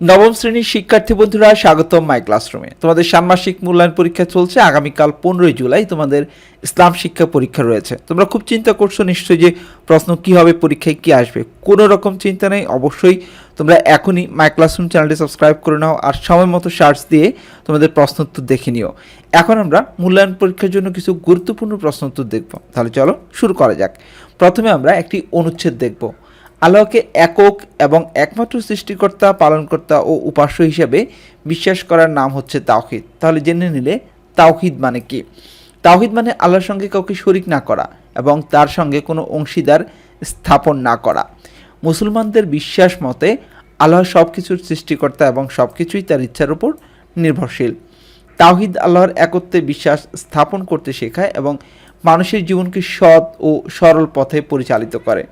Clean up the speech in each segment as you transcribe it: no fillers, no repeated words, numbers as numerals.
নবম শ্রেণীর শিক্ষার্থী বন্ধুরা, স্বাগতম মাই ক্লাসরুমে। তোমাদের ষান্মাসিক মূল্যায়ন পরীক্ষা চলছে। আগামীকাল 15 জুলাই তোমাদের ইসলাম শিক্ষা পরীক্ষা রয়েছে। তোমরা খুব চিন্তা করছো নিশ্চয়ই যে প্রশ্ন কি হবে, পরীক্ষায় কি আসবে। কোনো রকম চিন্তা নেই, অবশ্যই তোমরা এখনই মাই ক্লাসরুম চ্যানেলটি সাবস্ক্রাইব করে নাও আর সময় মতো সার্চ দিয়ে তোমাদের প্রশ্ন উত্তর দেখে নিও। এখন আমরা মূল্যায়ন পরীক্ষার জন্য কিছু গুরুত্বপূর্ণ প্রশ্ন উত্তর দেখব। তাহলে চলো শুরু করা যাক। প্রথমে আমরা একটি অনুচ্ছেদ দেখব। আল্লাহকে একক এবং একমাত্র সৃষ্টিকর্তা, পালনকর্তা ও উপাস্য হিসেবে বিশ্বাস করার নাম হচ্ছে তাওহীদ। তাহলে জেনে নিলে তাওহীদ মানে কি। তাওহীদ মানে আল্লাহর সঙ্গে কাউকে শরিক না করা এবং তার সঙ্গে কোনো অংশীদার স্থাপন না করা। মুসলমানদের বিশ্বাস মতে আল্লাহ সব কিছুর সৃষ্টিকর্তা এবং সব কিছুই তার ইচ্ছার উপর নির্ভরশীল। তাওহীদ আল্লাহর একত্বে বিশ্বাস স্থাপন করতে শেখায় এবং মানুষের জীবনকে সৎ ও সরল পথে পরিচালিত করে।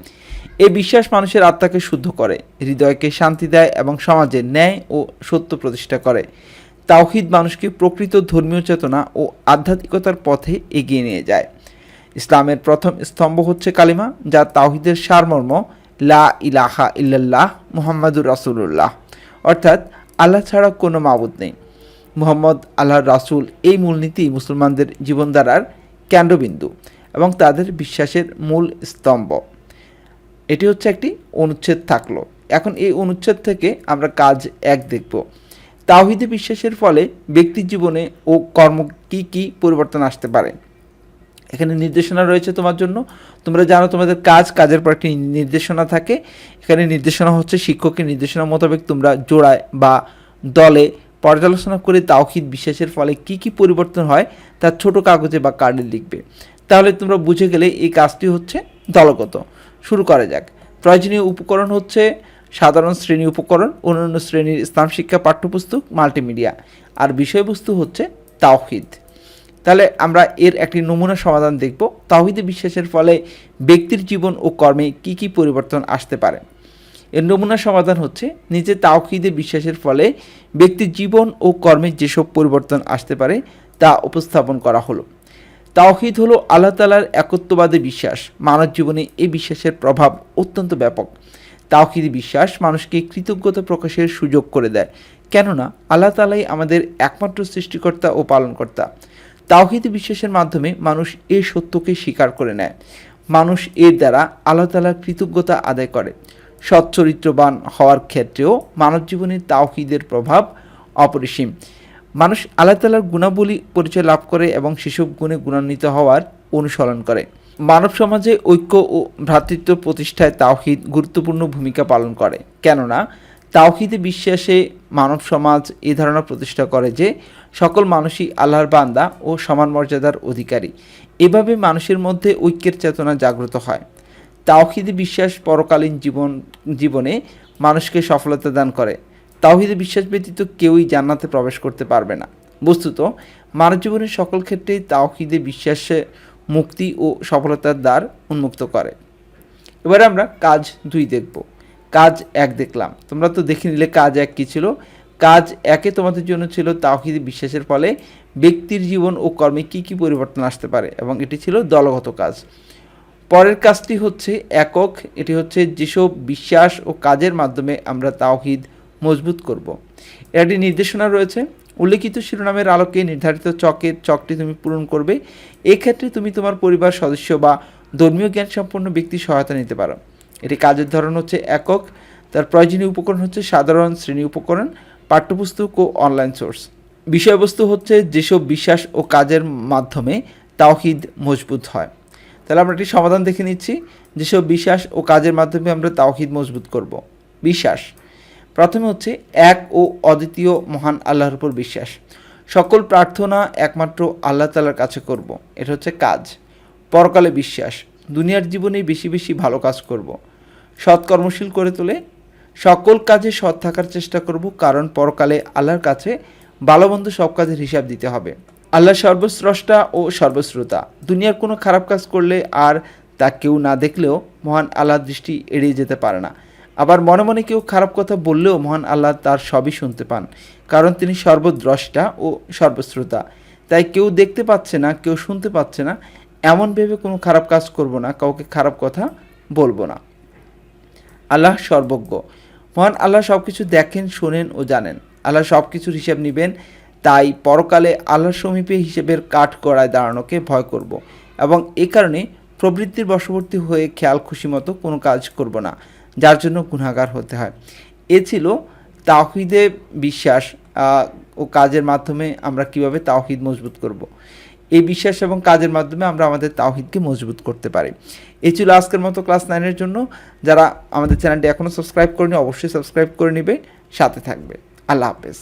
এই বিশ্বাস মানুষের আত্মাকে শুদ্ধ করে, হৃদয়কে শান্তি দেয় এবং সমাজে ন্যায় ও সত্য প্রতিষ্ঠা করে। তাওহীদ মানুষকে প্রকৃত ধর্মীয় চেতনা ও আধ্যাত্মিকতার পথে এগিয়ে নিয়ে যায়। ইসলামের প্রথম স্তম্ভ হচ্ছে কালিমা, যা তাওহীদের সারমর্ম লা ইলাহা ইল্লাল্লাহ মুহাম্মাদুর রাসূলুল্লাহ, অর্থাৎ আল্লাহ ছাড়া কোনো মাবুদ নেই, মুহাম্মদ আল্লাহর রাসূল। এই মূলনীতি মুসলমানদের জীবনধারার কেন্দ্রবিন্দু এবং তাদের বিশ্বাসের মূল স্তম্ভ। এটি হচ্ছে একটি অনুচ্ছেদ থাকলো। এখন এই অনুচ্ছেদ থেকে আমরা কাজ 1 দেখব। তাওহীদে বিশ্বাসের ফলে ব্যক্তির জীবনে ও কর্ম কি কি পরিবর্তন আসতে পারে। এখানে নির্দেশনা রয়েছে তোমার জন্য। তোমরা জানো তোমাদের কাজের পর একটি নির্দেশনা থাকে। এখানে নির্দেশনা হচ্ছে শিক্ষকের নির্দেশনা মোতাবেক তোমরা জোড়ায় বা দলে পর্যালোচনা করে তাওহীদ বিশ্বাসের ফলে কি কি পরিবর্তন হয় তা ছোট কাগজে বা কার্ডে লিখবে। তাহলে তোমরা বুঝে গেলে এই কাজটি হচ্ছে দলগত। শুরু করা যাক। প্রয়োজনীয় উপকরণ হচ্ছে সাধারণ শ্রেণী উপকরণ, অন্যান্য শ্রেণীর ইসলাম শিক্ষা পাঠ্যপুস্তক, মাল্টিমিডিয়া, আর বিষয়বস্তু হচ্ছে তাওহীদ। তাহলে আমরা এর একটি নমুনা সমাধান দেখব। তাওহীদে বিশ্বাসের ফলে ব্যক্তির জীবন ও কর্মে কি কি পরিবর্তন আসতে পারে। এর নমুনা সমাধান হচ্ছে নিচে তাওহীদে বিশ্বাসের ফলে ব্যক্তির জীবন ও কর্মে যেসব পরিবর্তন আসতে পারে তা উপস্থাপন করা হলো। তাওহীদ হলো আল্লাহ তাআলার একত্ববাদে বিশ্বাস। মানব জীবনে এই বিশ্বাসের প্রভাব অত্যন্ত ব্যাপক। তাওহীদি বিশ্বাস মানুষকে কৃতজ্ঞতা প্রকাশের সুযোগ করে দেয়, কেননা আল্লাহ তাআলাই আমাদের একমাত্র সৃষ্টিকর্তা ও পালনকর্তা। তাওহীদি বিশ্বাসের মাধ্যমে মানুষ এই সত্যকে স্বীকার করে নেয়। মানুষ এর দ্বারা আল্লাহ তাআলার কৃতজ্ঞতা আদায় করে। সচ্চরিত্রবান হওয়ার ক্ষেত্রেও মানব জীবনে তাওহীদের প্রভাব অপরিসীম। মানুষ আল্লাহ তাআলার গুণাবলী পরিচয় লাভ করে এবং সেসব গুণে গুণান্বিত হওয়ার অনুসরণ করে। মানব সমাজে ঐক্য ও ভ্রাতৃত্ব প্রতিষ্ঠায় তাওহীদ গুরুত্বপূর্ণ ভূমিকা পালন করে, কেননা তাওহীদে বিশ্বাসে মানব সমাজ এই ধারণা প্রতিষ্ঠা করে যে সকল মানুষই আল্লাহর বান্দা ও সমান মর্যাদার অধিকারী। এভাবে মানুষের মধ্যে ঐক্যের চেতনা জাগ্রত হয়। তাওহীদে বিশ্বাস পরকালীন জীবনে মানুষকে সফলতা দান করে। তাওহীদে বিশ্বাস ব্যতীত কেউই জান্নাতে প্রবেশ করতে পারবে না। বস্তুত মানব জীবনের সকল ক্ষেত্রেই তাওহীদে বিশ্বাসে মুক্তি ও সফলতার দ্বার উন্মুক্ত করে। এবারে আমরা কাজ 2 দেখব। কাজ 1 দেখলাম, তোমরা তো দেখে নিলে কাজ 1 কী ছিল। কাজ 1-এ তোমাদের জন্য ছিল তাওহীদে বিশ্বাসের ফলে ব্যক্তির জীবন ও কর্মে কী কী পরিবর্তন আসতে পারে, এবং এটি ছিল দলগত কাজ। পরের কাজটি হচ্ছে একক। এটি হচ্ছে যেসব বিশ্বাস ও কাজের মাধ্যমে আমরা তাওহীদ মজবুত করব। এর একটি নির্দেশনা রয়েছে। উল্লেখিত শিরোনামের আলোকে নির্ধারিত চকটি তুমি পূরণ করবে। এক্ষেত্রে তুমি তোমার পরিবার সদস্য বা ধর্মীয় জ্ঞান সম্পন্ন ব্যক্তির সহায়তা নিতে পারো। এটি কাজের ধরন হচ্ছে একক। তার প্রয়োজনীয় উপকরণ হচ্ছে সাধারণ শ্রেণী উপকরণ, পাঠ্যপুস্তক ও অনলাইন সোর্স। বিষয়বস্তু হচ্ছে যেসব বিশ্বাস ও কাজের মাধ্যমে তাওহীদ মজবুত হয়। তাহলে আমরা একটি সমাধান দেখে নিচ্ছি। যেসব বিশ্বাস ও কাজের মাধ্যমে আমরা তাওহীদ মজবুত করব। বিশ্বাস প্রথমে হচ্ছে এক ও অদ্বিতীয় মহান আল্লাহর উপর বিশ্বাস। সকল প্রার্থনা একমাত্র আল্লাহ তাআলার কাছে করব, এটা হচ্ছে কাজ। পরকালে বিশ্বাস, দুনিয়ার জীবনে বেশি বেশি ভালো কাজ করব। সৎকর্মশীল করে তোলে, সকল কাজে সৎ থাকার চেষ্টা করব, কারণ পরকালে আল্লাহর কাছে ভালো মন্দ সব কাজের হিসাব দিতে হবে। আল্লাহ সর্বস্রষ্টা ও সর্বশ্রোতা। দুনিয়ার কোনো খারাপ কাজ করলে আর তা কেউ না দেখলেও মহান আল্লাহর দৃষ্টি এড়িয়ে যেতে পারে না। আবার মনে মনে কেউ খারাপ কথা বললেও মহান আল্লাহ তার সবই শুনতে পান, কারণ তিনি সর্বদ্রষ্টা ও সর্বশ্রোতা। তাই কেউ দেখতে পাচ্ছে না, কেউ শুনতে পাচ্ছে না, এমন ভেবে কোনো খারাপ কাজ করব না, কাউকে খারাপ কথা বলবো না। আল্লাহ সর্বজ্ঞ। মহান আল্লাহ সব কিছু দেখেন, শোনেন ও জানেন। আল্লাহ সব কিছুর হিসাব নেবেন, তাই পরকালে আল্লাহর সমীপে হিসেবের কাঠগড়ায় দাঁড়ানোকে ভয় করব এবং এ কারণে প্রবৃত্তির বশবর্তী হয়ে খেয়াল খুশি মতো কোনো কাজ করব না, যার জন্য গুনাহগার হতে হয়। এ ছিল তাওহীদে বিশ্বাস ও কাজের মাধ্যমে আমরা কিভাবে তাওহীদ মজবুত করব। এই বিশ্বাস এবং কাজের মাধ্যমে আমরা আমাদের তাওহীদকে মজবুত করতে পারি। এই ছিল আজকের মতো ক্লাস 9-এর জন্য। যারা আমাদের চ্যানেলটি এখনও সাবস্ক্রাইব করেনি অবশ্যই সাবস্ক্রাইব করে নেবে, সাথে থাকবে। আল্লাহ হাফেজ।